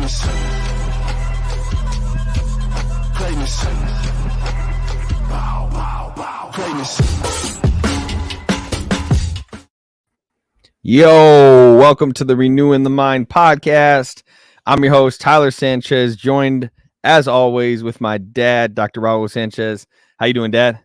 Greatness. Greatness. Bow, bow, bow. Greatness. Yo, welcome to the Renewing the Mind podcast. I'm your host, Tyler Sanchez, joined as always with my dad, Dr. Raul Sanchez. How you doing, Dad?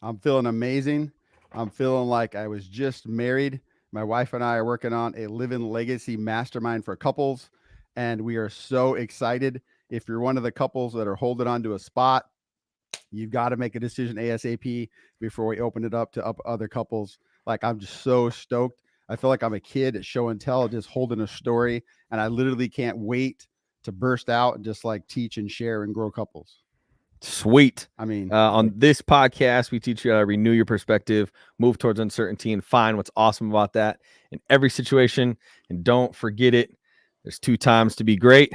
I'm feeling amazing. I'm feeling like I was just married. My wife and I are working on a Living Legacy Mastermind for couples, and we are so excited. If you're one of the couples that are holding on to a spot, you've got to make a decision ASAP before we open it up to other couples. Like, I'm just so stoked. I feel like I'm a kid at show and tell, just holding a story, and I literally can't wait to burst out and just like teach and share and grow couples. Sweet. I mean, on this podcast, we teach you how to renew your perspective, move towards uncertainty, and find what's awesome about that in every situation. And don't forget it. There's 2 times to be great.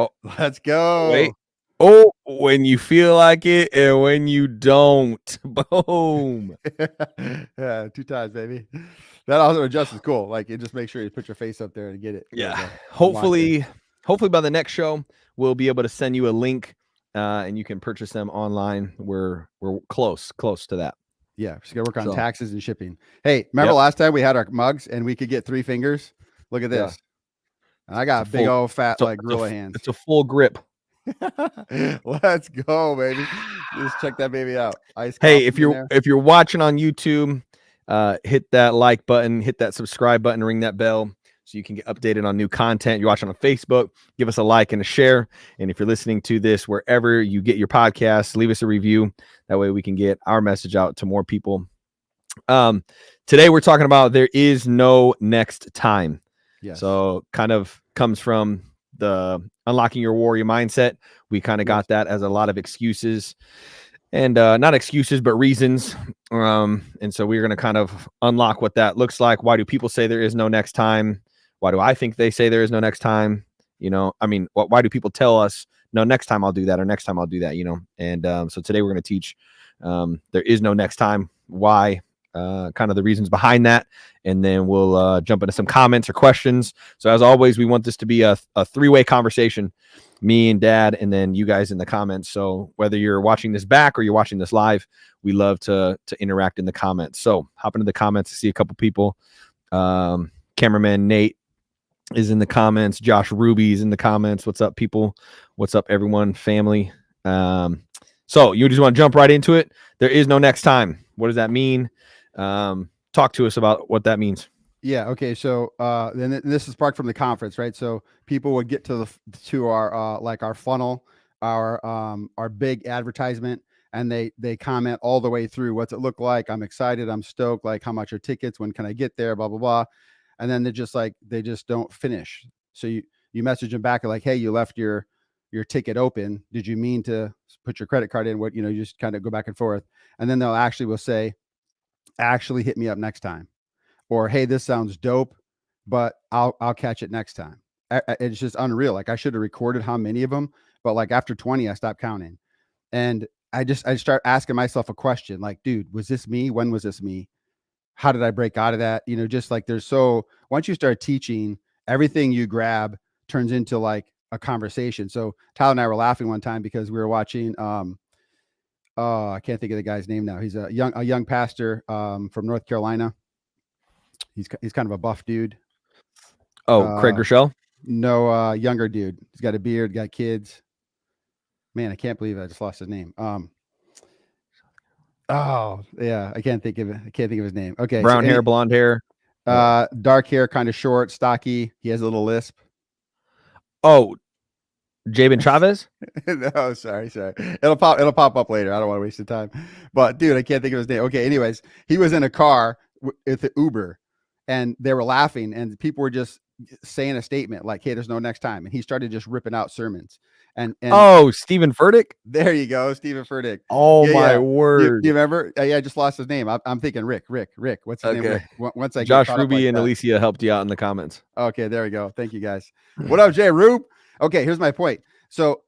Oh, let's go. Wait. Oh, when you feel like it and when you don't. Boom. Yeah, 2 times, baby. That also adjusts is cool. Like, it just makes sure you put your face up there and get it. Yeah. Hopefully by the next show, we'll be able to send you a link and you can purchase them online. We're close to that. Yeah, just gotta work on taxes and shipping. Hey, remember last time we had our mugs and we could get 3 fingers? Look at this. Yeah. I got big old fat like gorilla hands. It's a full grip. Let's go, baby. Just check that baby out. Hey, if you're watching on YouTube, hit that like button, hit that subscribe button, ring that bell so you can get updated on new content. You're watching on Facebook, give us a like and a share. And if you're listening to this wherever you get your podcasts, leave us a review. That way we can get our message out to more people. Today we're talking about there is no next time. Yes. So kind of comes from the Unlocking Your Warrior Mindset. We kind of got that as a lot of excuses and not excuses, but reasons. And so we're going to kind of unlock what that looks like. Why do people say there is no next time? Why do I think they say there is no next time? You know, I mean, why do people tell us, no, next time I'll do that, or next time I'll do that, you know? And so today we're going to teach there is no next time, why, kind of the reasons behind that. And then we'll jump into some comments or questions. So as always, we want this to be a 3-way conversation, me and Dad, and then you guys in the comments. So whether you're watching this back or you're watching this live, we love to interact in the comments. So hop into the comments to see a couple people. Cameraman Nate is in the comments. Josh Ruby's in the comments. What's up, people? What's up, everyone? Family. So you just want to jump right into it. There is no next time. What does that mean? Talk to us about what that means. Yeah. Okay. So then this is sparked from the conference, right? So people would get to our like our funnel, our big advertisement, and they comment all the way through. What's it look like? I'm excited. I'm stoked. Like, how much are tickets? When can I get there? Blah blah blah. And then they just don't finish. So you message them back like, hey, you left your ticket open. Did you mean to put your credit card in? What, you know, you just kind of go back and forth. And then will say, actually hit me up next time. Or, hey, this sounds dope, but I'll catch it next time. It's just unreal. Like, I should have recorded how many of them, but like after 20, I stopped counting. And I start asking myself a question like, dude, was this me? When was this me? How did I break out of that? You know, just like once you start teaching, everything you grab turns into like a conversation. So Tyler and I were laughing one time because we were watching, I can't think of the guy's name now. He's a young pastor from North Carolina. He's kind of a buff dude. Oh, Craig Rochelle? No, younger dude. He's got a beard, got kids. Man, I can't believe I just lost his name. Oh yeah, I can't think of his name. Okay, brown hair, blonde hair, dark hair, kind of short, stocky. He has a little lisp. Oh, Jabin Chavez? No, sorry. It'll pop up later. I don't want to waste the time. But dude, I can't think of his name. Okay, anyways, he was in a car with the Uber, and they were laughing, and people were just saying a statement like, "Hey, there's no next time," and he started just ripping out sermons. And Stephen Furtick. There you go, Stephen Furtick. Oh, my word! Do you remember? I just lost his name. I'm thinking Rick. What's his name? Rick. Once I Josh Ruby and Alicia helped you out in the comments. Okay, there we go. Thank you guys. What up, Jay Rube? Okay, here's my point. So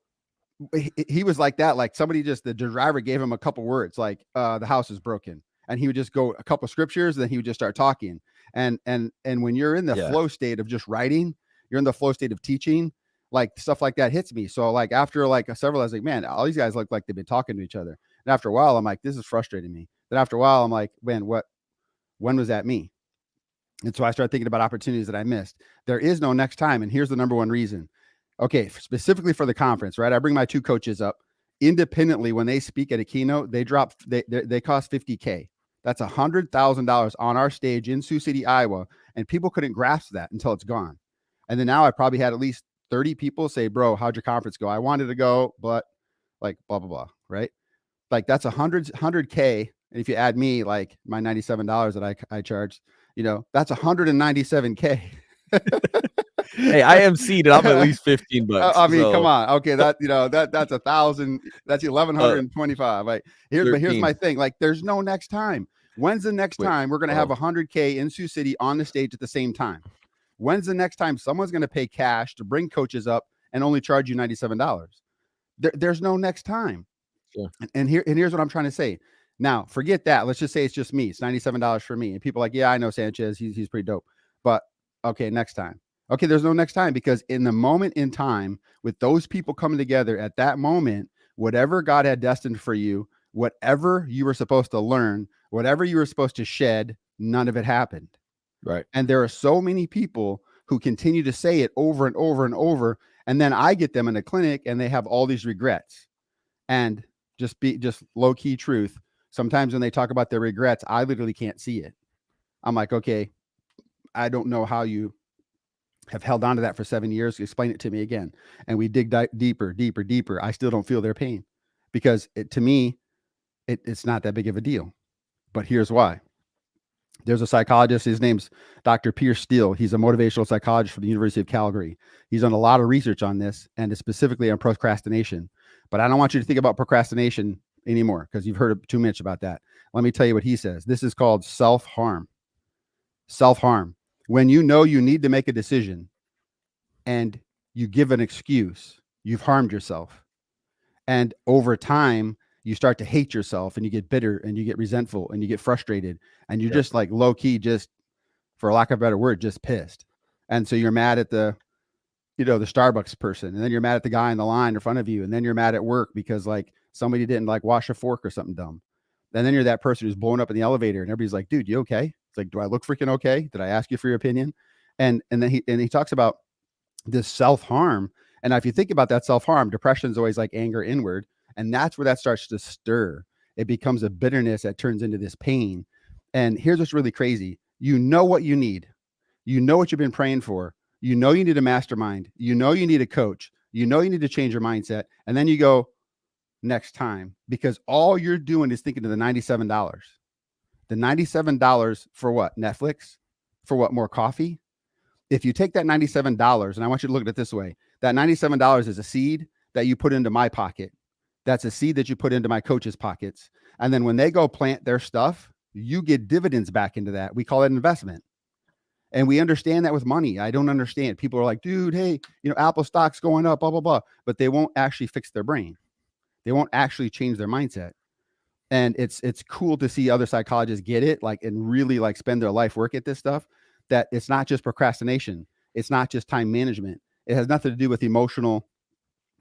he was like that. Like, the driver gave him a couple words, like the house is broken, and he would just go a couple scriptures, and then he would just start talking. And when you're in the flow state of just writing, you're in the flow state of teaching, like stuff like that hits me. So like after like several, I was like, man, all these guys look like they've been talking to each other. And after a while, I'm like, this is frustrating me. Then after a while, I'm like, man, when was that me? And so I started thinking about opportunities that I missed. There is no next time. And here's the number one reason. Okay, specifically for the conference, right? I bring my 2 coaches up independently. When they speak at a keynote, they cost $50K. That's $100,000 on our stage in Sioux City, Iowa. And people couldn't grasp that until it's gone. And then now I probably had at least 30 people say, bro, how'd your conference go? I wanted to go, but like blah, blah, blah. Right. Like that's $100K. And if you add me, like my $97 that I charged, that's $197K. Hey, I emceed and I'm at least $15. I mean, so. come on. Okay. That's 1,000. That's 1,125. Like here's my thing. Like there's no next time. When's the next time we're going to have 100K in Sioux City on the stage at the same time? When's the next time someone's going to pay cash to bring coaches up and only charge you $97? There's no next time. Sure. And here's what I'm trying to say. Now, forget that. Let's just say it's just me. It's $97 for me. And people are like, yeah, I know Sanchez. He's pretty dope. But okay, next time. Okay, there's no next time, because in the moment in time with those people coming together at that moment, whatever God had destined for you, whatever you were supposed to learn, whatever you were supposed to shed, none of it happened. Right. And there are so many people who continue to say it over and over and over. And then I get them in a clinic and they have all these regrets. And just low key truth. Sometimes when they talk about their regrets, I literally can't see it. I'm like, okay, I don't know how you have held on to that for 7 years. Explain it to me again. And we dig deeper. I still don't feel their pain, because to me, it's not that big of a deal. But here's why. There's a psychologist. His name's Dr. Pierce Steele. He's a motivational psychologist from the University of Calgary. He's done a lot of research on this, and specifically on procrastination. But I don't want you to think about procrastination anymore, because you've heard too much about that. Let me tell you what he says. This is called self-harm. Self-harm. When you know you need to make a decision and you give an excuse, you've harmed yourself. And over time, you start to hate yourself, and you get bitter, and you get resentful, and you get frustrated, and you're just like low key, just for lack of a better word, just pissed. And so you're mad at the Starbucks person, and then you're mad at the guy in the line in front of you, and then you're mad at work because like somebody didn't like wash a fork or something dumb. And then you're that person who's blown up in the elevator, and everybody's like, dude, you okay? It's like, do I look freaking okay? Did I ask you for your opinion? And then he talks about this self-harm. And if you think about that self-harm, depression is always like anger inward. And that's where that starts to stir. It becomes a bitterness that turns into this pain. And here's what's really crazy. You know what you need. You know what you've been praying for. You know you need a mastermind. You know you need a coach. You know you need to change your mindset. And then you go, next time, because all you're doing is thinking of the $97. The $97 for what? Netflix? For what? More coffee? If you take that $97, and I want you to look at it this way, that $97 is a seed that you put into my pocket. That's a seed that you put into my coach's pockets. And then when they go plant their stuff, you get dividends back into that. We call it investment. And we understand that with money. I don't understand. People are like, dude, hey, Apple stock's going up, blah, blah, blah. But they won't actually fix their brain. They won't actually change their mindset. And it's cool to see other psychologists get it, like, and really like spend their life work at this stuff, that it's not just procrastination. It's not just time management. It has nothing to do with emotional,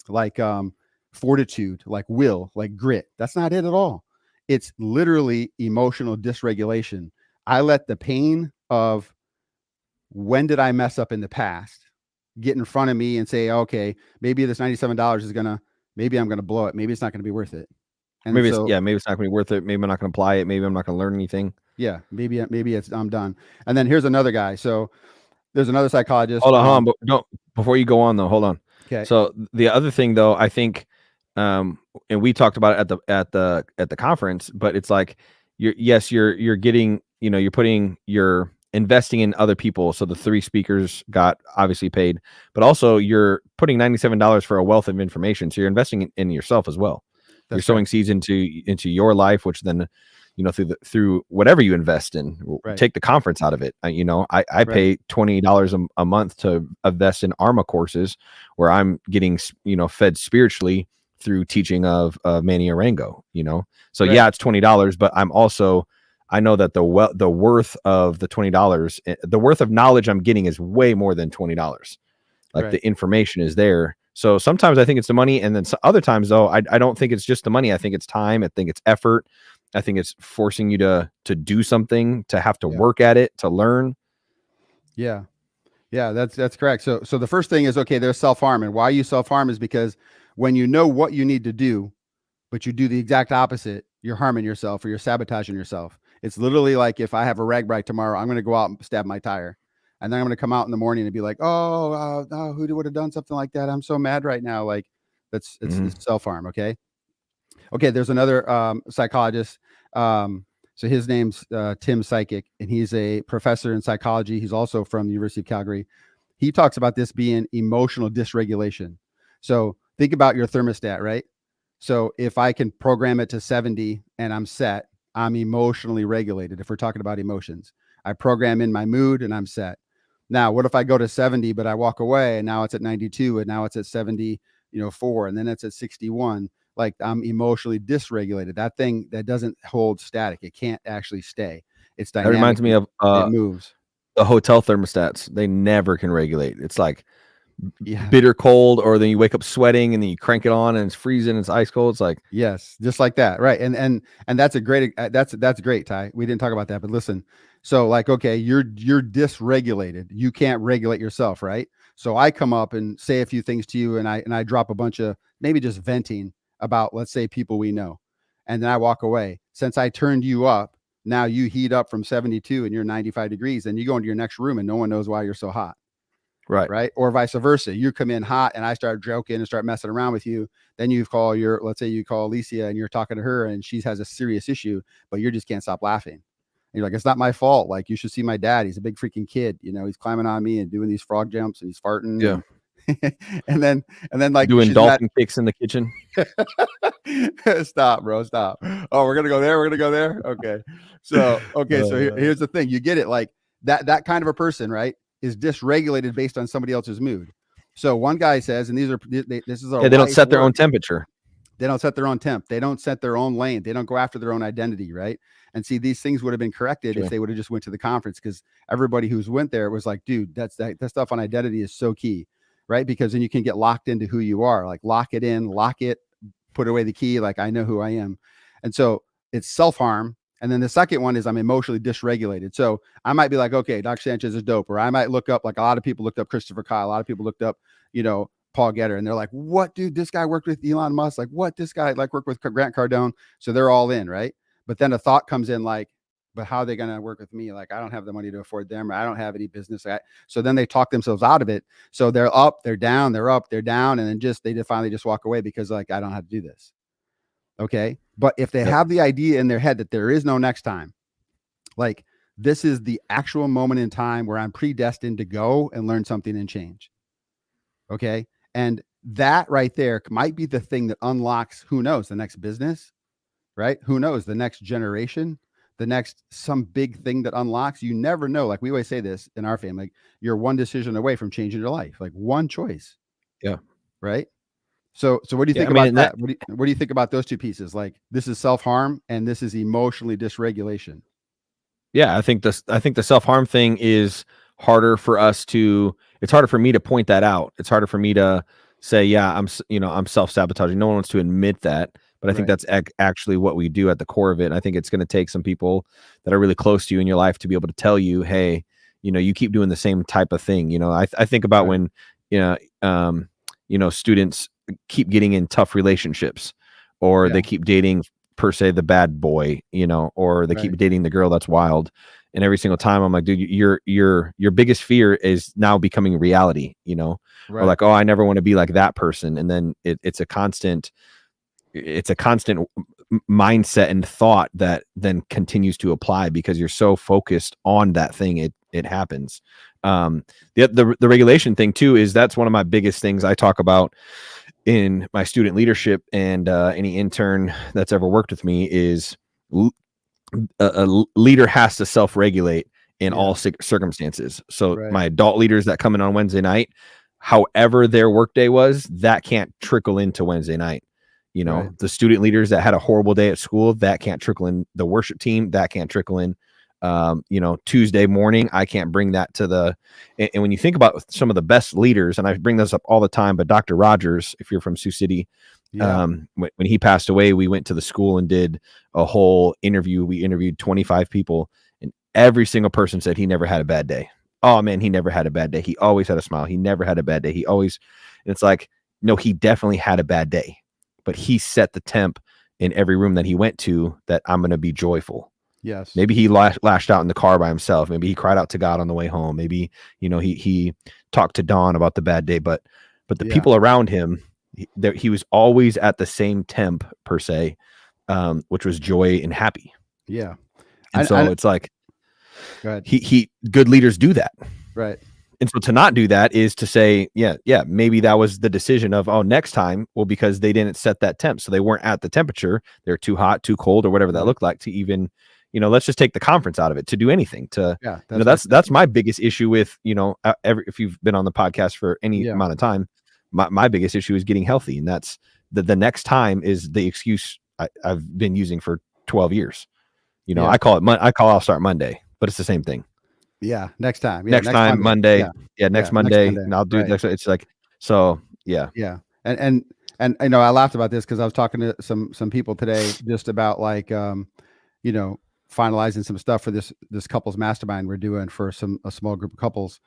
like, fortitude, like will, like grit. That's not it at all. It's literally emotional dysregulation. I let the pain of when did I mess up in the past get in front of me and say, okay, maybe this $97 is maybe I'm going to blow it. Maybe it's not going to be worth it. And maybe it's not going to be worth it. Maybe I'm not going to apply it. Maybe I'm not going to learn anything. Yeah. Maybe I'm done. And then here's another guy. So there's another psychologist. Hold on. But no, before you go on though, hold on. Okay. So the other thing though, I think, and we talked about it at the conference, but it's like, you're getting, you're investing in other people. So the 3 speakers got obviously paid, but also you're putting $97 for a wealth of information. So you're investing in yourself as well. You're sowing seeds into your life, which then, through whatever you invest in, take the conference out of it. I pay $20 a month to invest in ARMA courses where I'm getting, fed spiritually through teaching of Manny Arango, So yeah, it's $20, but I know that the worth of the $20, the worth of knowledge I'm getting is way more than $20. Like Right. the information is there. So sometimes I think it's the money, and then other times though, I don't think it's just the money. I think it's time. I think it's effort. I think it's forcing you to do something, to have to Yeah. work at it, to learn. Yeah. Yeah, that's correct. So the first thing is, okay, there's self-harm. And why you self-harm is because when you know what you need to do, but you do the exact opposite, you're harming yourself or you're sabotaging yourself. It's literally like if I have a rag bike tomorrow, I'm going to go out and stab my tire. And then I'm going to come out in the morning and be like, oh, who would have done something like that? I'm so mad right now. Like it's self-harm. Okay. Okay. There's another psychologist. So his name's Tim Psychic, and he's a professor in psychology. He's also from the University of Calgary. He talks about this being emotional dysregulation. So think about your thermostat, right? So if I can program it to 70 and I'm set, I'm emotionally regulated. If we're talking about emotions, I program in my mood and I'm set. Now, what if I go to 70, but I walk away and now it's at 92 and now it's at 74, and then it's at 61? Like I'm emotionally dysregulated. That thing that doesn't hold static. It can't actually stay. It's dynamic. That reminds me of it moves. the hotel thermostats. They never can regulate. It's like Yeah. bitter cold, or then you wake up sweating and then you crank it on and it's freezing. It's ice cold. It's like, Yes, just like that. Right. And that's a great, that's great, Ty. We didn't talk about that, but listen. So like, okay, you're dysregulated. You can't regulate yourself. Right. So I come up and say a few things to you, and I drop a bunch of maybe just venting about, let's say, people we know. And then I walk away. Since I turned you up, now you heat up from 72 and you're 95 degrees, and you go into your next room and no one knows why you're so hot. Right. Or vice versa. You come in hot and I start joking and start messing around with you. Then let's say you call Alicia and you're talking to her and she has a serious issue, but you just can't stop laughing. And you're like, it's not my fault. Like, you should see my dad. He's a big freaking kid. He's climbing on me and doing these frog jumps and he's farting. yeah. And then like Doing dolphin kicks in the kitchen. Stop, bro. Stop. Oh, we're gonna go there. We're gonna go there. Okay. So here's the thing. You get it. Like that kind of a person, right, is dysregulated based on somebody else's mood. So one guy says, and this is they don't set their own temperature. They don't set their own temp. They don't set their own lane. They don't go after their own identity, right? And see, these things would have been corrected if they would have just went to the conference, because everybody who's went there was like, dude, that stuff on identity is so key, right? Because then you can get locked into who you are. Like lock it, put away the key. Like, I know who I am. And so it's self-harm. And then the second one is I'm emotionally dysregulated. So I might be like, okay, Dr. Sanchez is dope. Or I might look up, like a lot of people looked up Christopher Kyle. A lot of people looked up, Paul Getter. And they're like, what, dude, this guy worked with Elon Musk. Like, what, this guy like worked with Grant Cardone. So they're all in, right? But then a thought comes in like, but how are they going to work with me? Like, I don't have the money to afford them, or I don't have any business. So then they talk themselves out of it. So they're up, they're down, they're up, they're down. And then they finally just walk away because like, I don't have to do this. Okay. But if they have the idea in their head that there is no next time, like this is the actual moment in time where I'm predestined to go and learn something and change. Okay. And that right there might be the thing that unlocks, who knows, the next business, right? Who knows, the next generation, some big thing that unlocks. You never know. Like we always say this in our family, like, you're one decision away from changing your life, like one choice. Yeah. Right. So what do you think about that? What do you think about those two pieces? Like, this is self-harm and this is emotionally dysregulation. Yeah, I think the self-harm thing is harder for us to. It's harder for me to point that out. It's harder for me to say, yeah, I'm self-sabotaging. No one wants to admit that, but I think that's actually what we do at the core of it. And I think it's going to take some people that are really close to you in your life to be able to tell you, hey, you keep doing the same type of thing. I think about when, students keep getting in tough relationships, or they keep dating per se the bad boy, or they keep dating the girl that's wild. And every single time I'm like, dude, your biggest fear is now becoming reality, or like, oh, I never want to be like that person. And then it's a constant mindset and thought that then continues to apply because you're so focused on that thing. It happens. The regulation thing too, is that's one of my biggest things I talk about in my student leadership, and any intern that's ever worked with me is a leader has to self-regulate in all circumstances. So my adult leaders that come in on Wednesday night, however their workday was, that can't trickle into Wednesday night. The student leaders that had a horrible day at school, that can't trickle in. The worship team, that can't trickle in. Tuesday morning, I can't bring that to and when you think about some of the best leaders, and I bring this up all the time, but Dr. Rogers, if you're from Sioux City, when he passed away, we went to the school and did a whole interview. We interviewed 25 people, and every single person said he never had a bad day. Oh man, he never had a bad day. He always had a smile. He never had a bad day. And it's like, no, he definitely had a bad day, but he set the temp in every room that he went to that I'm going to be joyful. Yes. Maybe he lashed out in the car by himself. Maybe he cried out to God on the way home. Maybe, he talked to Dawn about the bad day, but the people around him, he was always at the same temp per se, which was joy and happy. Yeah. And so it's like, go ahead. Good leaders do that. Right. And so to not do that is to say, maybe that was the decision of, next time, well, because they didn't set that temp. So they weren't at the temperature. They're too hot, too cold, or whatever that looked like to even, let's just take the conference out of it to do anything that's my biggest issue with, if you've been on the podcast for any amount of time, my biggest issue is getting healthy. And that's the next time is the excuse I've been using for 12 years. I'll start Monday, but it's the same thing. Yeah. Next time. Next time Monday. Next Monday. And I'll do next. It's like, so yeah. Yeah. And I know I laughed about this because I was talking to some people today just about like, finalizing some stuff for this couples mastermind we're doing for a small group of couples.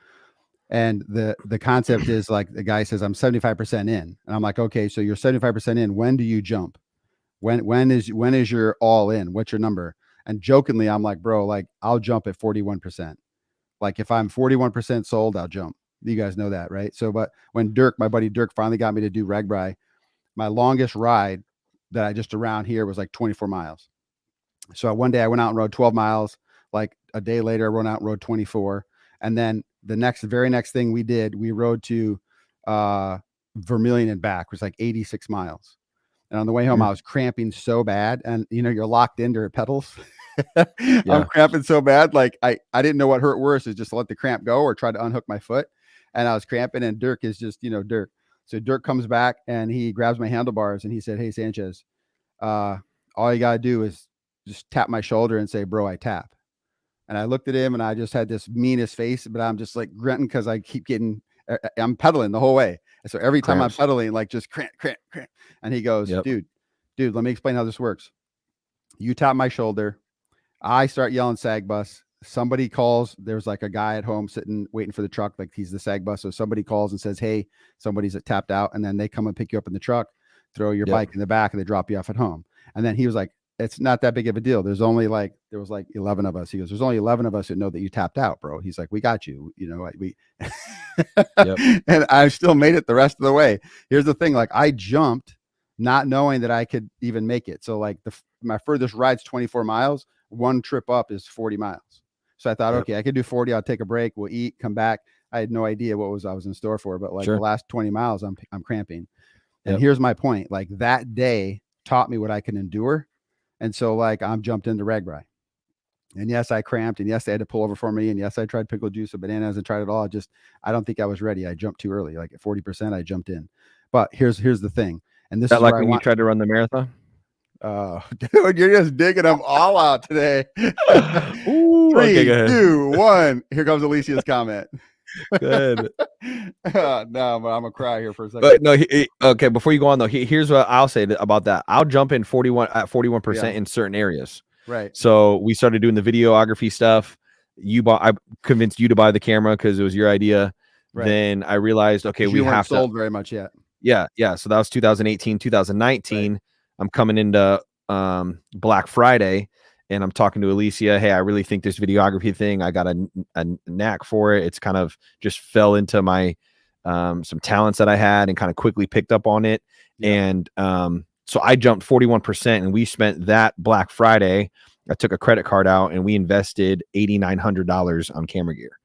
And the concept is like, the guy says, I'm 75% in. And I'm like, okay, so you're 75% in. When do you jump? When is your all in? What's your number? And jokingly, I'm like, bro, like I'll jump at 41%. Like if I'm 41% sold, I'll jump. You guys know that, right? So, but when my buddy Dirk finally got me to do RAGBRAI, my longest ride that I just around here was like 24 miles. So one day I went out and rode 12 miles. Like a day later, I went out and rode 24. And then the very next thing we did, we rode to Vermilion and back, which was like 86 miles. And on the way home, I was cramping so bad. And you're locked into your pedals. I'm cramping so bad. Like I didn't know what hurt worse, is just to let the cramp go or try to unhook my foot. And I was cramping, and Dirk is just, Dirk. So Dirk comes back and he grabs my handlebars and he said, hey, Sanchez, all you got to do is just tap my shoulder and say, bro, I tap. And I looked at him and I just had this meanest face, but I'm just like grunting because I keep I'm pedaling the whole way. And so every time I'm pedaling, like just cramp. And he goes, dude, let me explain how this works. You tap my shoulder. I start yelling SAG bus. Somebody calls. There's like a guy at home sitting, waiting for the truck. Like he's the SAG bus. So somebody calls and says, hey, somebody's tapped out. And then they come and pick you up in the truck, throw your bike in the back, and they drop you off at home. And then he was like, it's not that big of a deal. There was like 11 of us. He goes, there's only 11 of us that know that you tapped out, bro. He's like, we got you. And I still made it the rest of the way. Here's the thing. Like I jumped not knowing that I could even make it. So like my furthest ride's 24 miles. One trip up is 40 miles. So I thought, okay, I could do 40. I'll take a break. We'll eat, come back. I had no idea what I was in store for, but like the last 20 miles, I'm cramping. And here's my point. Like that day taught me what I can endure. And so like I'm jumped into RAGBRAI. And yes, I cramped, and yes, they had to pull over for me. And yes, I tried pickle juice and bananas and tried it all. I don't think I was ready. I jumped too early. Like at 40%, I jumped in. But here's the thing. And this is like when you tried to run the marathon. Dude, you're just digging them all out today. Ooh, 3, 2, 1. Here comes Alicia's comment. Good. No, but I'm gonna cry here for a second. But no, okay. Before you go on though, here's what I'll say about that. I'll jump in 41% in certain areas. Right. So we started doing the videography stuff. I convinced you to buy the camera because it was your idea. Right. Then I realized, okay, we have sold very much yet. Yeah. So that was 2018, 2019. Right. I'm coming into Black Friday. And I'm talking to Alicia. Hey, I really think this videography thing, I got a knack for it. It's kind of just fell into my some talents that I had and kind of quickly picked up on it. Yeah. And so I jumped 41%, and we spent that Black Friday. I took a credit card out and we invested $8,900 on camera gear.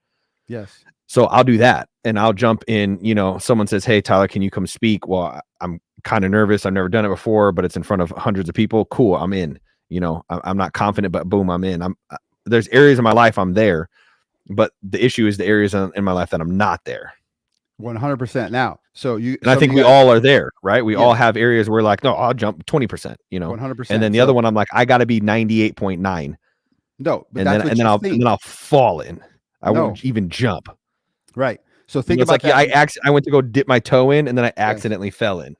Yes. So I'll do that, and I'll jump in. Someone says, hey, Tyler, can you come speak? Well, I'm kind of nervous. I've never done it before, but it's in front of hundreds of people. Cool. I'm in. I'm not confident, but boom, I'm in. There's areas in my life I'm there, but the issue is the areas in my life that I'm not there. 100% now. I think we all are there, right? We all have areas where like, no, I'll jump 20%, 100%. And then the other one, I'm like, I got to be 98.9 No, but and that's then what and then you I'll think. and then I'll fall in. I No. won't even jump. Right. So You think know, it's about like that. I went to go dip my toe in, and then I Yes. accidentally fell in.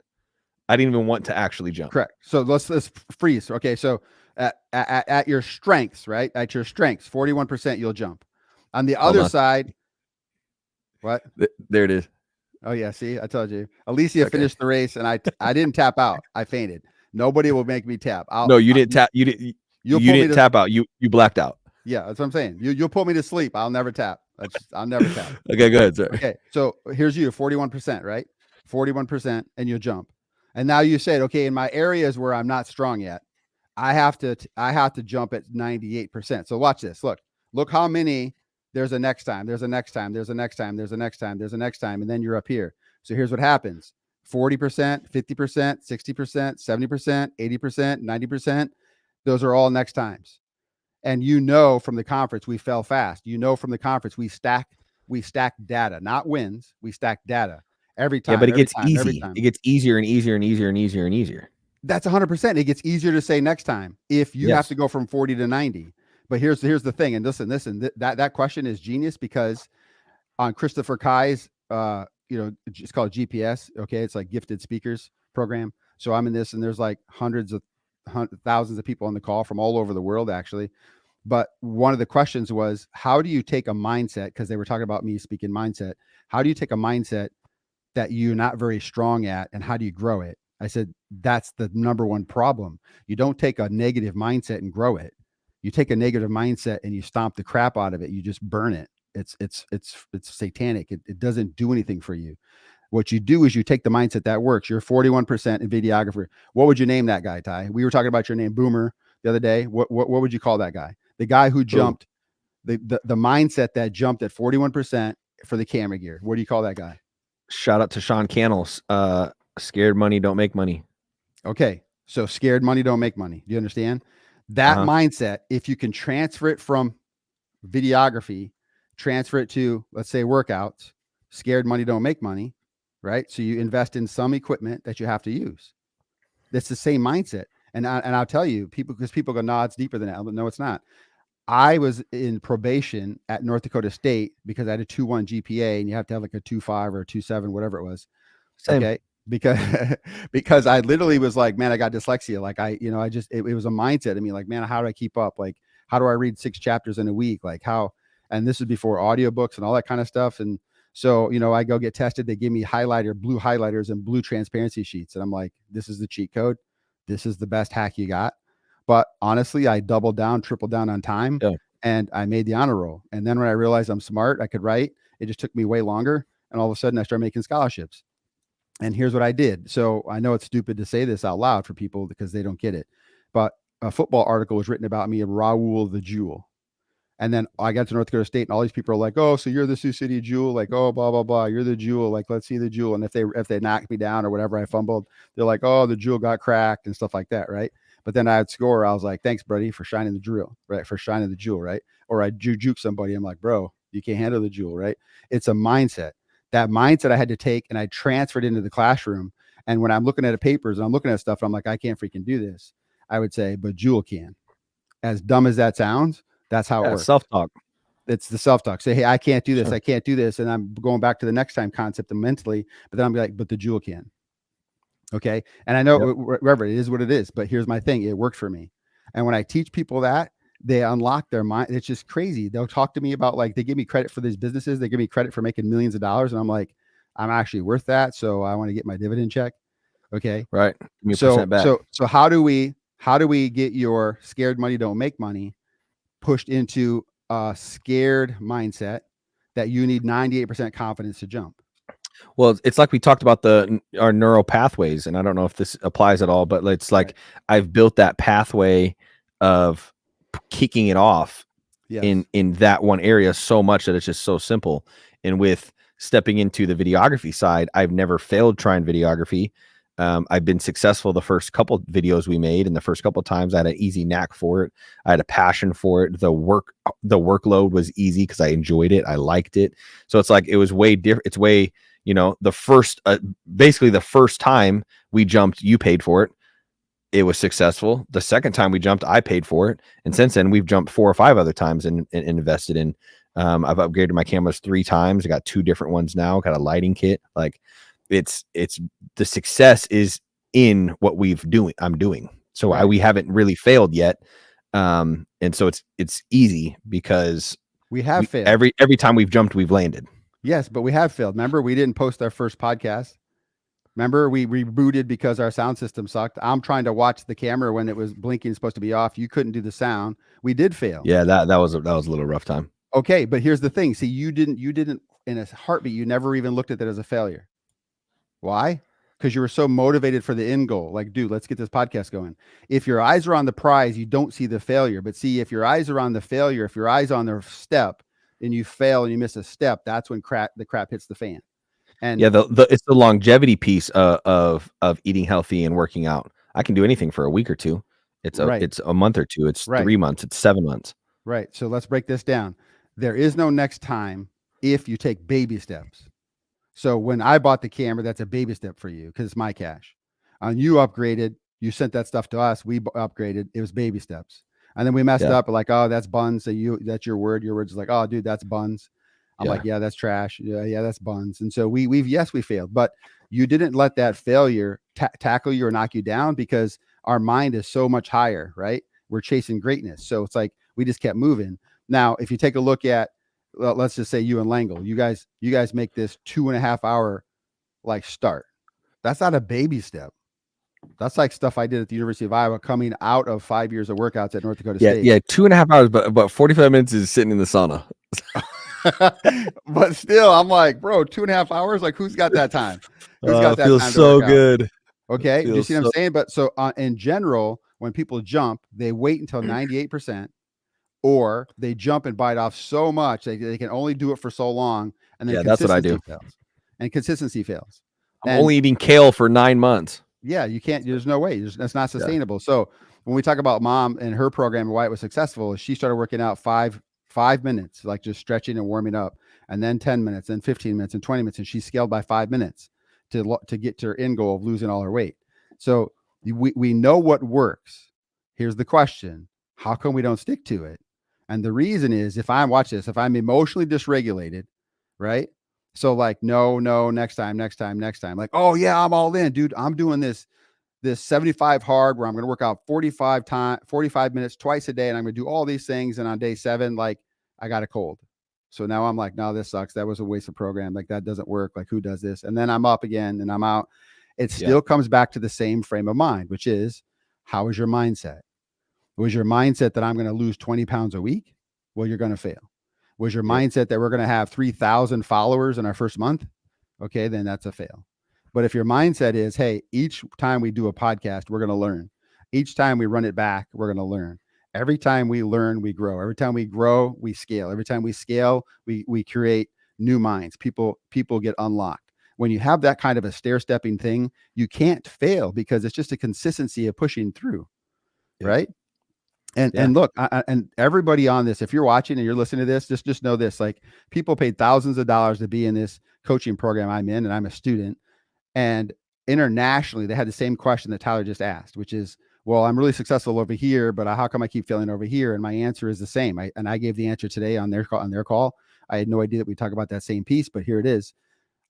I didn't even want to actually jump. Correct. So let's freeze. Okay. So at your strengths, right? At your strengths, 41% you'll jump. On the Hold other on. side, what? There it is. Oh yeah, see, I told you. Alicia Okay. finished the race, and I didn't tap out. I fainted. Nobody will make me tap. No, you didn't tap. You didn't. You'll You pull me didn't to tap out. You blacked out. yeah. That's what I'm saying. You'll pull me to sleep. I'll never tap. I'll never tap. Okay, go ahead, sir. Okay, so here's you, 41%, right? 41%, and you'll jump. And now you said, okay, in my areas where I'm not strong yet, I have to jump at 98%. So watch this. Look how many. There's a next time. There's a next time. There's a next time. There's a next time. There's a next time, and then you're up here. So here's what happens: 40%, 50%, 60%, 70%, 80%, 90%. Those are all next times. And you know from the conference we fell fast. You know from the conference we stack data, not wins. We stack data every time. Yeah, but it gets every easy. time. It gets easier and easier and easier and easier and easier. That's 100%. It gets easier to say next time if you have Yes. to go from 40 to 90. But here's the thing. And listen, that question is genius because on Christopher Kai's, it's called GPS. Okay. It's like gifted speakers program. So I'm in this, and there's like thousands of people on the call from all over the world, actually. But one of the questions was, how do you take a mindset? Because they were talking about me speaking mindset. How do you take a mindset that you're not very strong at, and how do you grow it? I said, that's the number one problem. You don't take a negative mindset and grow it. You take a negative mindset and you stomp the crap out of it. You just burn it. It's satanic. It doesn't do anything for you. What you do is you take the mindset that works. You're 41% in videographer. What would you name that guy, Ty? We were talking about your name, Boomer, the other day. What would you call that guy? The guy who jumped, the mindset that jumped at 41% for the camera gear. What do you call that guy? Shout out to Sean Cannell. Scared money don't make money. Okay. So scared money don't make money. Do you understand? That mindset, if you can transfer it from videography, transfer it to, let's say, workouts, scared money don't make money, right? So you invest in some equipment that you have to use. That's the same mindset. And I'll tell you, because people go, no, it's deeper than that. No, it's not. I was in probation at North Dakota State because I had a 2.1 GPA, and you have to have like a 2.5 or a 2.7, whatever it was. Same. Okay. Because I literally was like, man, I got dyslexia. Like it was a mindset. I mean, like, man, how do I keep up? Like, how do I read 6 chapters in a week? Like and this is before audiobooks and all that kind of stuff. And so, I go get tested. They give me blue highlighters and blue transparency sheets. And I'm like, this is the cheat code. This is the best hack you got. But honestly, I doubled down, tripled down on time, and I made the honor roll. And then when I realized I'm smart, I could write. It just took me way longer. And all of a sudden I started making scholarships. And here's what I did. So I know it's stupid to say this out loud for people because they don't get it, but a football article was written about me, Raul the Jewel. And then I got to North Dakota State, and all these people are like, oh, so you're the Sioux City Jewel. Like, oh, blah, blah, blah. You're the Jewel. Like, let's see the Jewel. And if they knocked me down or whatever, I fumbled, they're like, oh, the Jewel got cracked and stuff like that. Right. But then I'd score. I was like, thanks, buddy, for shining the drill. Right. For shining the Jewel. Right. Or I juke somebody. I'm like, bro, you can't handle the Jewel. Right. It's a mindset. That mindset I had to take, and I transferred into the classroom. And when I'm looking at the papers and I'm looking at stuff, I'm like, I can't freaking do this. I would say, but Jewel can. As dumb as that sounds, that's how it works. Self-talk. It's the self-talk. Say, hey, I can't do this. Sure. I can't do this. And I'm going back to the next time concept mentally, but then I'm like, but the Jewel can. Okay. And I know wherever it is what it is, but here's my thing. It worked for me. And when I teach people that, they unlock their mind. It's just crazy. They'll talk to me about, like, they give me credit for these businesses. They give me credit for making millions of dollars. And I'm like, I'm actually worth that. So I want to get my dividend check. Okay. Right. Give me a So percent back. so how do we get your scared money don't make money pushed into a scared mindset that you need 98% confidence to jump? Well, it's like we talked about our neural pathways, and I don't know if this applies at all, but it's like I've built that pathway of kicking it off in that one area so much that it's just so simple. And with stepping into the videography side, I've never failed trying videography. I've been successful the first couple videos we made, and the first couple times I had an easy knack for it. I had a passion for it. The workload was easy because I enjoyed it. I liked it. So it's like, it was way different. It's way, the first, basically the first time we jumped, you paid for it. it was successful. The second time we jumped, I paid for it. And since then we've jumped 4 or 5 other times and invested in. I've upgraded my cameras 3 times. I got 2 different ones now, got a lighting kit. Like it's the success is in what I'm doing. So Right. we haven't really failed yet. And so it's easy because We have failed. every time we've jumped, we've landed. Yes, but we have failed. Remember, we didn't post our first podcast. Remember, we rebooted because our sound system sucked. I'm trying to watch the camera when it was blinking, supposed to be off. You couldn't do the sound. We did fail. Yeah, that was a little rough time. Okay, but here's the thing. See, you didn't in a heartbeat, you never even looked at that as a failure. Why? Because you were so motivated for the end goal. Like, dude, let's get this podcast going. If your eyes are on the prize, you don't see the failure. But see, if your eyes are on the failure, if your eyes on the step and you fail and you miss a step, that's when the crap hits the fan. And yeah, it's the longevity piece of eating healthy and working out. I can do anything for a week or 2. It's a month or 2. It's 3 months. It's 7 months. Right. So let's break this down. There is no next time if you take baby steps. So when I bought the camera, that's a baby step for you because it's my cash. And you upgraded, you sent that stuff to us. We upgraded. It was baby steps. And then we messed up like, oh, that's buns. So that's your word. Your word's like, oh, dude, that's buns. I'm like, yeah, that's trash. Yeah, that's buns. And so we failed, but you didn't let that failure tackle you or knock you down because our mind is so much higher, right? We're chasing greatness. So it's like, we just kept moving. Now, if you take a look at, let's just say you and Langle, you guys make this 2.5 hour like start. That's not a baby step. That's like stuff I did at the University of Iowa coming out of 5 years of workouts at North Dakota State. Yeah, 2.5 hours, but 45 minutes is sitting in the sauna. But still, I'm like, bro, 2.5 hours. Like, who's got that time? Who's got that feels time to so work out? good. Okay, do you see what I'm saying? But so in general, when people jump, they wait until 98%, or they jump and bite off so much they can only do it for so long, and then that's what I do. Consistency fails. I'm only eating kale for 9 months. Yeah, you can't. There's no way. That's not sustainable. Yeah. So when we talk about Mom and her program and why it was successful, she started working out 5 minutes, like just stretching and warming up, and then 10 minutes, then 15 minutes, and 20 minutes, and she scaled by 5 minutes to get to her end goal of losing all her weight. So we know what works. Here's the question: how come we don't stick to it? And the reason is, if I'm emotionally dysregulated, right? So like, no, next time. Like, oh yeah, I'm all in, dude. I'm doing this 75 hard where I'm going to work out 45 minutes twice a day. And I'm going to do all these things. And on day 7, like I got a cold. So now I'm like, no, this sucks. That was a waste of program. Like that doesn't work. Like who does this? And then I'm up again and I'm out. It still comes back to the same frame of mind, which is, how is your mindset? Was your mindset that I'm going to lose 20 pounds a week? Well, you're going to fail. Was your mindset that we're going to have 3,000 followers in our first month? Okay, then that's a fail. But if your mindset is, hey, each time we do a podcast, we're going to learn. Each time we run it back, we're going to learn. Every time we learn, we grow. Every time we grow, we scale. Every time we scale, we create new minds. People get unlocked. When you have that kind of a stair-stepping thing, you can't fail because it's just a consistency of pushing through, right? And look, and everybody on this, if you're watching and you're listening to this, just know this: like, people paid thousands of dollars to be in this coaching program I'm in, and I'm a student. And internationally, they had the same question that Tyler just asked, which is, well, I'm really successful over here, but how come I keep failing over here? And my answer is the same. I gave the answer today on their call. I had no idea that we talk about that same piece, but here it is.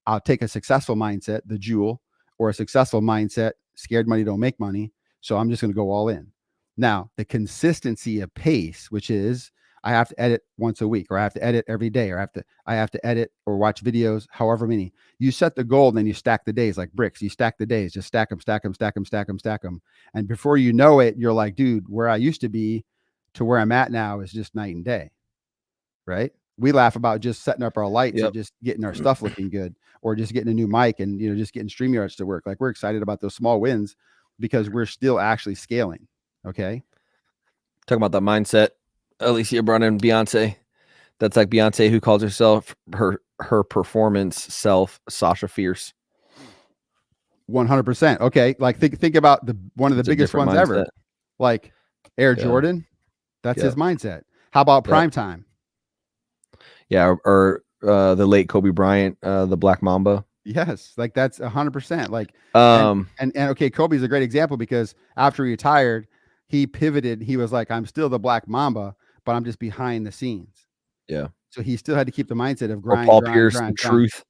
I'll take a successful mindset, the jewel, or a successful mindset, scared money don't make money. So I'm just going to go all in. Now, the consistency of pace, which is I have to edit once a week, or I have to edit every day, or I have to edit or watch videos, however many. You set the goal and then you stack the days like bricks. You stack the days, just stack them. And before you know it, you're like, dude, where I used to be to where I'm at now is just night and day, right? We laugh about just setting up our lights and just getting our stuff looking good, or just getting a new mic and, just getting StreamYards to work. Like, we're excited about those small wins because we're still actually scaling. Okay. Talking about that mindset, Alicia brought in Beyonce. That's like Beyonce, who calls herself her performance self, Sasha Fierce. 100%. Okay. Like, think about one of the biggest ones mindset. Ever. Like Air Jordan. That's his mindset. How about prime time? Yeah. Or the late Kobe Bryant, the Black Mamba. Yes, like that's 100%. Like, Um, and okay, Kobe's a great example because after he retired, he pivoted. He was like, I'm still the Black Mamba, but I'm just behind the scenes. yeah. So he still had to keep the mindset of Or grind, Paul grind, Pierce, the grind, grind. truth.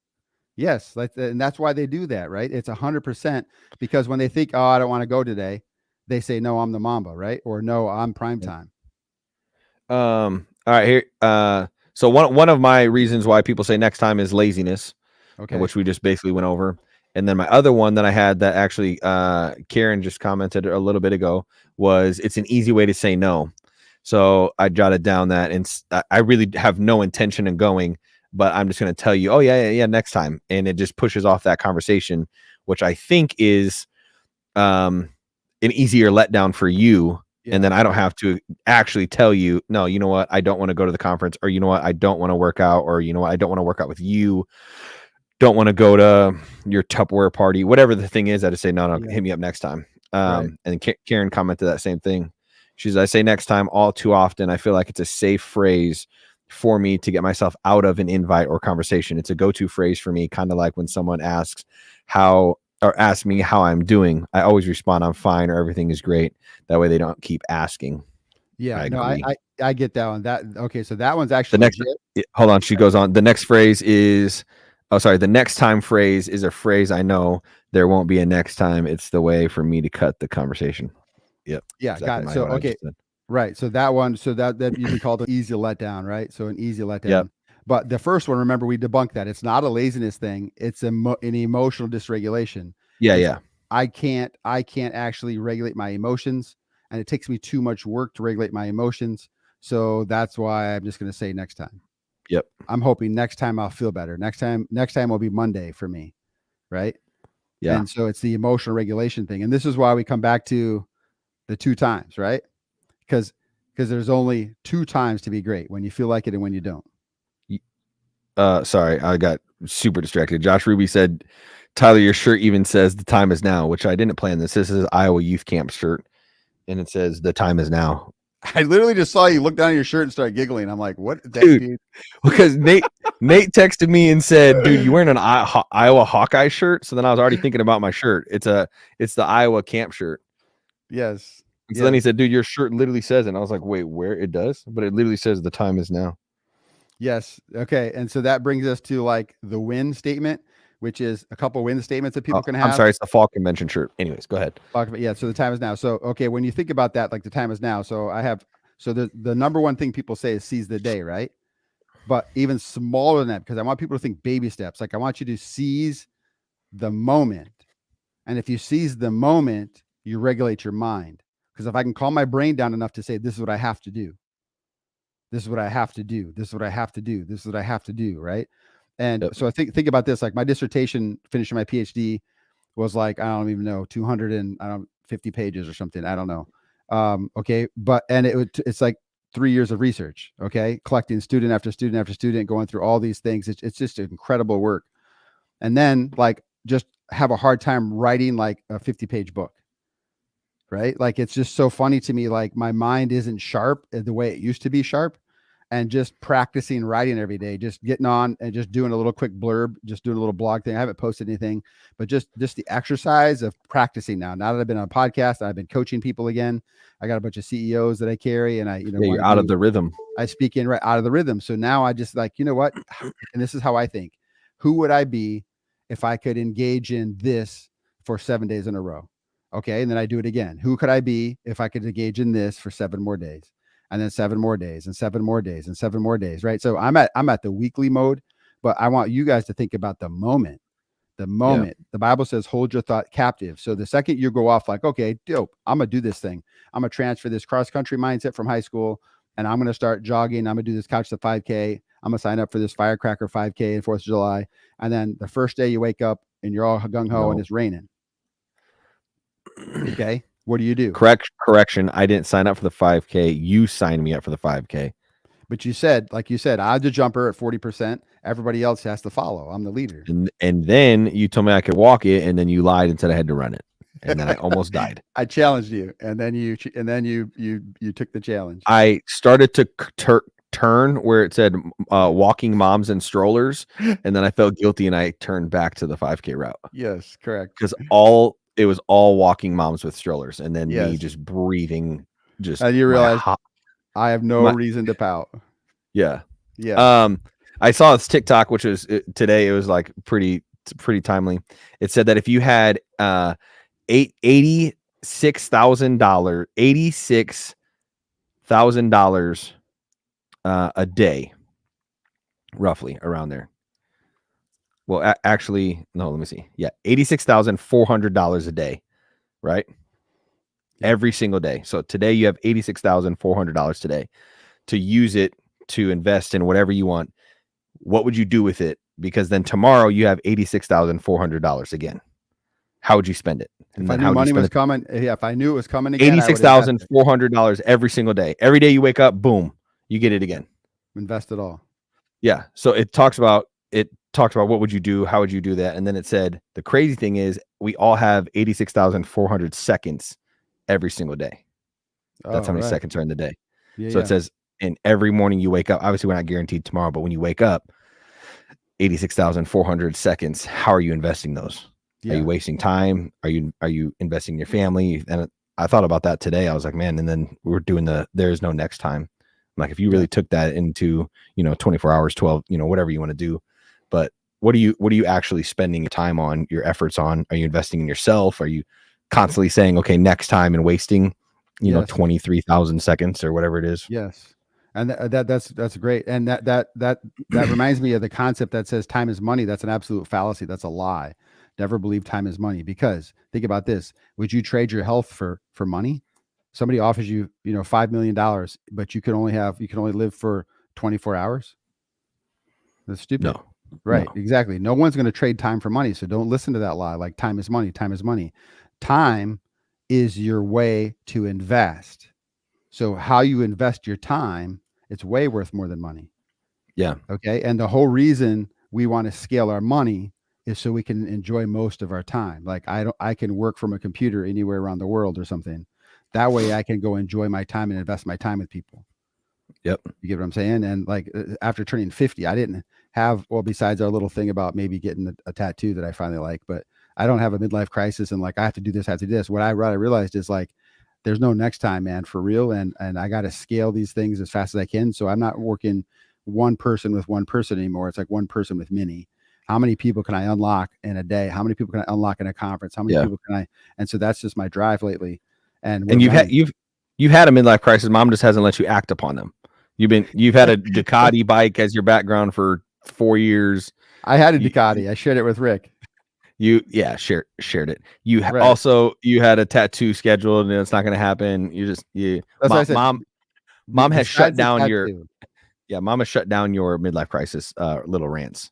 Yes, like, and that's why they do that, right? It's 100% because when they think, oh, I don't want to go today, they say, no, I'm the Mamba, right? Or no, I'm prime time. All right, here. So one of my reasons why people say next time is laziness, Okay. which we just basically went over. And then my other one that I had that actually Karen just commented a little bit ago was it's an easy way to say no. So I jotted down that, and I really have no intention of going, but I'm just going to tell you, oh yeah, next time, and it just pushes off that conversation, which I think is an easier letdown for you. Yeah. And then I don't have to actually tell you, no, you know what, I don't want to go to the conference, or you know what, I don't want to work out, or you know what, I don't want to work out with you. Don't want to go to your Tupperware party, whatever the thing is. I just say, no, Yeah. hit me up next time. Right. And Karen commented that same thing. She's, I say next time all too often. I feel like it's a safe phrase for me to get myself out of an invite or conversation. It's a go-to phrase for me, kind of like when someone asks asks me how I'm doing. I always respond, I'm fine, or everything is great. That way they don't keep asking. Yeah, I no, agree. I get that one. That okay, so that one's actually The next, hold on, she goes on. The next phrase is, the next time phrase is a phrase I know there won't be a next time. It's the way for me to cut the conversation. Yep. Yeah, exactly got it. what So I okay, just said. right. So that one, so that you can call it an easy letdown, right? So an easy letdown. Yep. But the first one, remember, we debunked that. It's not a laziness thing. It's an emotional dysregulation. Yeah, It's, yeah. I can't actually regulate my emotions, and it takes me too much work to regulate my emotions. So that's why I'm just going to say next time. Yep. I'm hoping next time I'll feel better. Next time will be Monday for me, right? Yeah. And so it's the emotional regulation thing, and this is why we come back to the 2 times, right? Because there's only 2 times to be great: when you feel like it and when you don't. Sorry, I got super distracted. Josh Ruby said, Tyler, your shirt even says the time is now, which I didn't plan this. This is Iowa Youth Camp shirt, and it says the time is now. I literally just saw you look down at your shirt and start giggling. I'm like, what? Dude. Because Nate texted me and said, dude, you wearing an Iowa Hawkeye shirt? So then I was already thinking about my shirt. It's the Iowa camp shirt. Yes. And so then he said, dude, your shirt literally says it. And I was like, wait, where? It does? But it literally says the time is now. Yes. Okay. And so that brings us to like the win statement, which is a couple win statements that people can have. I'm sorry, it's the fall convention shirt. Anyways, go ahead. Yeah. So the time is now. So, okay. When you think about that, like the time is now. So the number one thing people say is seize the day, right? But even smaller than that, because I want people to think baby steps. Like I want you to seize the moment. And if you seize the moment, you regulate your mind. Because if I can calm my brain down enough to say, this is what I have to do. This is what I have to do. This is what I have to do. This is what I have to do. Right. And so I think about this, like my dissertation finishing my PhD was like, I don't even know, 250 pages or something. I don't know. Okay. But, and it's like 3 years of research. Okay. Collecting student after student after student, going through all these things. It's just incredible work. And then like, just have a hard time writing like a 50-page book. Right. Like, it's just so funny to me. Like my mind isn't sharp the way it used to be sharp, and just practicing writing every day, just getting on and just doing a little quick blurb, just doing a little blog thing. I haven't posted anything, but just the exercise of practicing now that I've been on a podcast, I've been coaching people again. I got a bunch of CEOs that I carry, and you're out of the rhythm. I speak in right out of the rhythm. So now I just like, you know what? And this is how I think. Who would I be if I could engage in this for 7 days in a row? Okay. And then I do it again. Who could I be if I could engage in this for 7 more days, and then 7 more days, and 7 more days, and 7 more days? Right. So I'm at the weekly mode, but I want you guys to think about the moment. The moment. Yeah. The Bible says, hold your thought captive. So the second you go off like, okay, dope, I'm going to do this thing. I'm going to transfer this cross-country mindset from high school, and I'm going to start jogging. I'm going to do this couch to 5K. I'm going to sign up for this firecracker 5K and 4th of July. And then the first day you wake up and you're all gung-ho and it's raining. Okay. What do you do? Correction. I didn't sign up for the 5K. You signed me up for the 5K. But you said, I'm the jumper at 40%. Everybody else has to follow. I'm the leader. And then you told me I could walk it, and then you lied and said I had to run it. And then I almost died. I challenged you, and then you took the challenge. I started to turn where it said walking moms and strollers, and then I felt guilty and I turned back to the 5K route Yes, correct. because it was all walking moms with strollers, and then me Yes. just breathing, just And you my realize hot- I have no my- reason to pout. yeah. Yeah. I saw this TikTok, which was today. It was like pretty timely. It said that if you had $86,000 a day, roughly around there. Well, actually, no. Let me see. Yeah, $86,400 a day, right? Every single day. So today you have $86,400 today to use it to invest in whatever you want. What would you do with it? Because then tomorrow you have $86,400 again. How would you spend it? And If I then knew how would you money spend was it? coming, if I knew it was coming again, $86,400 every single day. Every day you wake up, boom, you get it again. invest it all. Yeah. So it talks about what would you do? How would you do that? And then it said the crazy thing is we all have 86,400 seconds every single day. That's how many seconds are in the day. Yeah, So it says, and every morning you wake up, obviously we're not guaranteed tomorrow, but when you wake up, 86,400 seconds, how are you investing those? Are you wasting time? Are you investing in your family? And I thought about that today. I was like, man, and then we're doing there's no next time. Like if you really took that into, 24 hours, 12, whatever you want to do, but what are you actually spending your time on, your efforts on? Are you investing in yourself? Are you constantly saying, okay, next time, and wasting, 23,000 seconds or whatever it is? Yes. And that's great. And that reminds me of the concept that says time is money. That's an absolute fallacy. That's a lie. Never believe time is money, because think about this. Would you trade your health for money? Somebody offers you, $5 million, but you can only live for 24 hours. That's stupid. No. Right. No. Exactly. No one's going to trade time for money. So don't listen to that lie. Like time is money. Time is money. Time is your way to invest. So how you invest your time, it's way worth more than money. Yeah. Okay. And the whole reason we want to scale our money is so we can enjoy most of our time. Like I can work from a computer anywhere around the world or something. That way I can go enjoy my time and invest my time with people. Yep. You get what I'm saying? And like after turning 50, I didn't have, well, besides our little thing about maybe getting a tattoo that I finally like, but I don't have a midlife crisis and like I have to do this, I have to do this. What I realized is like there's no next time, man, for real. And I got to scale these things as fast as I can. So I'm not working one person with one person anymore. It's like one person with many. How many people can I unlock in a day? How many people can I unlock in a conference? How many people can I? And so that's just my drive lately. And you've had a midlife crisis. Mom just hasn't let you act upon them. You've had a Ducati bike as your background for 4 years. I had a Ducati. I shared it with Rick. Shared it. You had a tattoo scheduled and it's not going to happen. Mom has shut down Mom has shut down your midlife crisis little rants.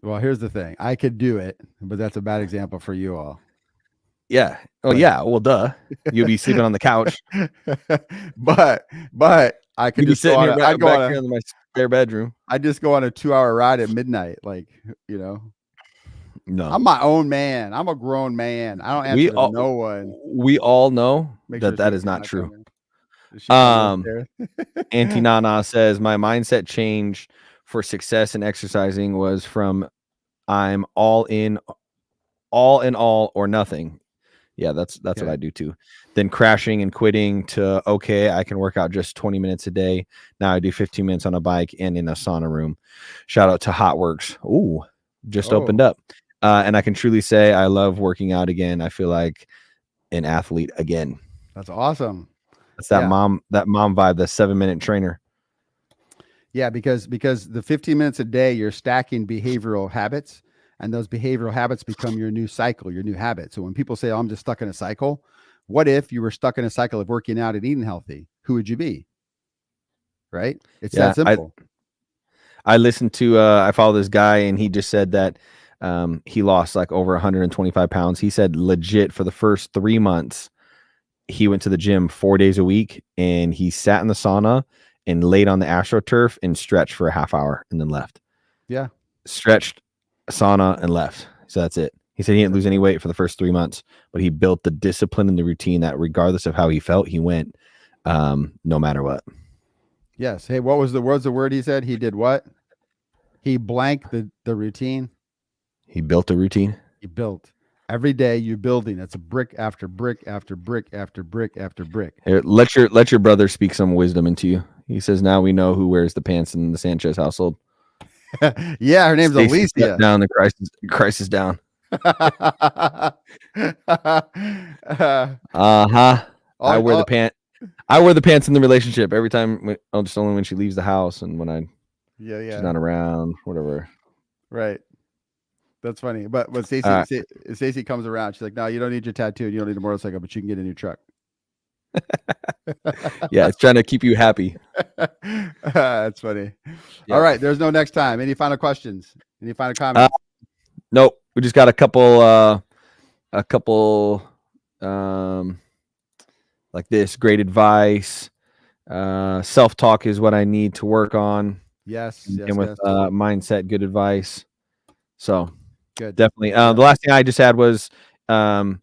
Well, here's the thing. I could do it, but that's a bad example for you all. Yeah. Oh, yeah. Well, duh. You'll be sleeping on the couch. but I could just sitting here back here in my spare bedroom. I just go on a 2-hour ride at midnight. Like, No, I'm my own man. I'm a grown man. I don't answer to no one. We all know that is not true. Auntie Nana says my mindset change for success in exercising was from I'm all in or nothing. Yeah, that's what I do too. Then crashing and quitting to okay, I can work out just 20 minutes a day. Now I do 15 minutes on a bike and in a sauna room. Shout out to Hotworks. Ooh, just opened up. And I can truly say I love working out again. I feel like an athlete again. That's awesome. That's that mom vibe, the 7-minute trainer. Yeah, because the 15 minutes a day, you're stacking behavioral habits, and those behavioral habits become your new cycle, your new habit. So when people say, oh, I'm just stuck in a cycle, what if you were stuck in a cycle of working out and eating healthy? Who would you be? Right? It's that simple. I listened to, I follow this guy and he just said that he lost like over 125 pounds. He said legit for the first 3 months, he went to the gym 4 days a week and he sat in the sauna and laid on the AstroTurf and stretched for a half hour and then left. Yeah. Stretched, sauna, and left. So that's it. He said he didn't lose any weight for the first 3 months, but he built the discipline and the routine that regardless of how he felt, he went no matter what. Yes. Hey, what was the word he said? He did what? He blanked the routine. He built a routine. He built. Every day you're building. It's a brick after brick after brick after brick after brick. Here, let your brother speak some wisdom into you. He says, now we know who wears the pants in the Sanchez household. Yeah, her name's Stacey Alicia. stepped down the crisis down. I wear the pant. I wear the pants in the relationship every time. Just only when she leaves the house and when she's not around, whatever. Right. That's funny. But when Stacey comes around, she's like, "No, you don't need your tattoo. You don't need a motorcycle, but you can get a new truck." Yeah, it's trying to keep you happy. That's funny. Yeah. All right, there's no next time. Any final questions? Any final comments? Nope. We just got a couple like this. Great advice. Self-talk is what I need to work on. Yes. And with mindset, good advice. So good. Definitely. The last thing I just had was what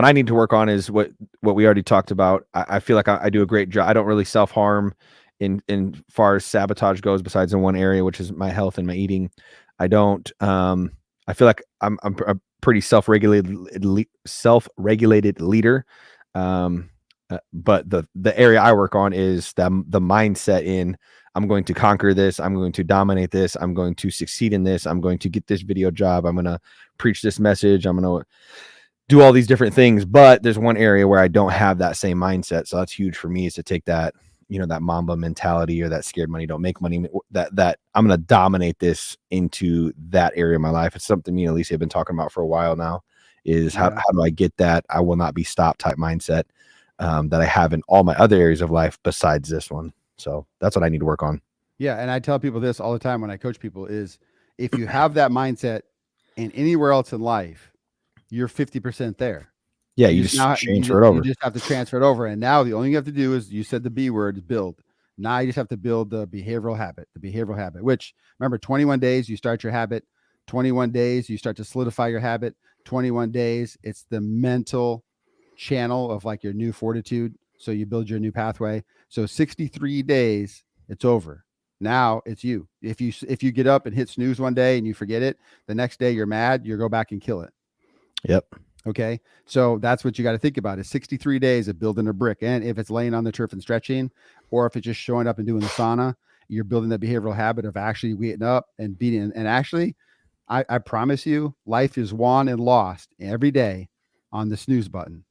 I need to work on is what we already talked about. I feel like I do a great job. I don't really self-harm in far as sabotage goes, besides in one area, which is my health and my eating. I don't I feel like I'm a pretty self-regulated leader. But the area I work on is the mindset in I'm going to conquer this. I'm going to dominate this. I'm going to succeed in this. I'm going to get this video job. I'm going to preach this message. I'm going to do all these different things. But there's one area where I don't have that same mindset. So that's huge for me, is to take that, that Mamba mentality, or that scared money don't make money, that I'm going to dominate this into that area of my life. It's something me and Alicia have been talking about for a while now, is how do I get that I will not be stopped type mindset that I have in all my other areas of life besides this one. So that's what I need to work on. Yeah. And I tell people this all the time when I coach people is, if you have that mindset in anywhere else in life, you're 50% there. Yeah. You just transfer it over. You just have to transfer it over. And now the only thing you have to do is, you said the B word, is build. Now you just have to build the behavioral habit, which, remember, 21 days, you start your habit. 21 days, you start to solidify your habit. 21 days, it's the mental channel of like your new fortitude. So you build your new pathway. So 63 days, it's over. Now it's you. If you get up and hit snooze one day and you forget it, the next day you're mad, you go back and kill it. Yep. Okay. So that's what you got to think about, is 63 days of building a brick. And if it's laying on the turf and stretching, or if it's just showing up and doing the sauna, you're building that behavioral habit of actually getting up and beating. And actually, I promise you, life is won and lost every day on the snooze button.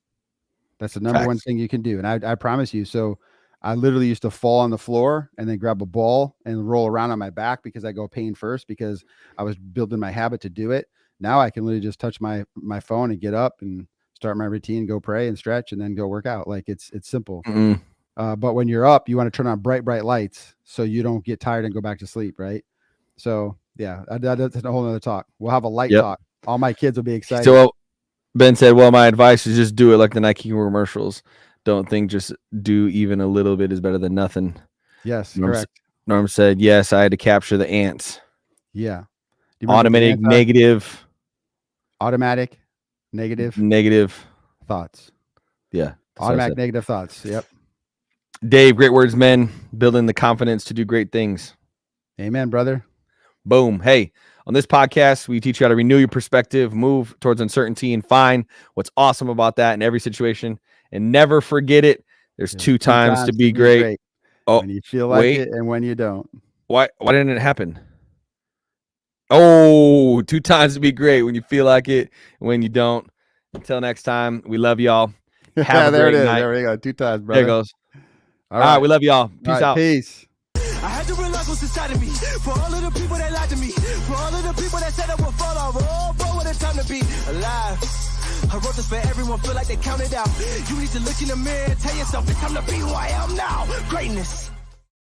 That's the number one thing you can do. And I promise you. So I literally used to fall on the floor and then grab a ball and roll around on my back, because I go pain first, because I was building my habit to do it. Now I can literally just touch my phone and get up and start my routine, go pray and stretch, and then go work out. Like it's simple. Mm-hmm. But when you're up, you want to turn on bright lights so you don't get tired and go back to sleep. Right. So yeah, that's a whole nother talk. We'll have a light talk. All my kids will be excited. So Ben said, well, my advice is just do it like the Nike commercials. Don't think just do even a little bit is better than nothing. Yes, correct. Norm said, yes, I had to capture the ants. Yeah. Automatic negative thoughts. Yeah. Automatic negative thoughts. Yep. Dave, great words, men. Building the confidence to do great things. Amen, brother. Boom. Hey, on this podcast, we teach you how to renew your perspective, move towards uncertainty, and find what's awesome about that in every situation. And never forget it. There's two times to be great. Oh, when you feel like it and when you don't. Why didn't it happen? Oh, 2 times to be great, when you feel like it and when you don't. Until next time, we love y'all. Have a there great it is. night. There we go. 2 times, brother. There it goes. All right, we love y'all. Peace out. Peace. I had to realize what's inside of me. For all of the people that lied to me. For all of the people that said I would fall off. Oh, bro, what a time to be alive. I wrote this for everyone, feel like they counted out. You need to look in the mirror and tell yourself it's time to be who I am now. Greatness.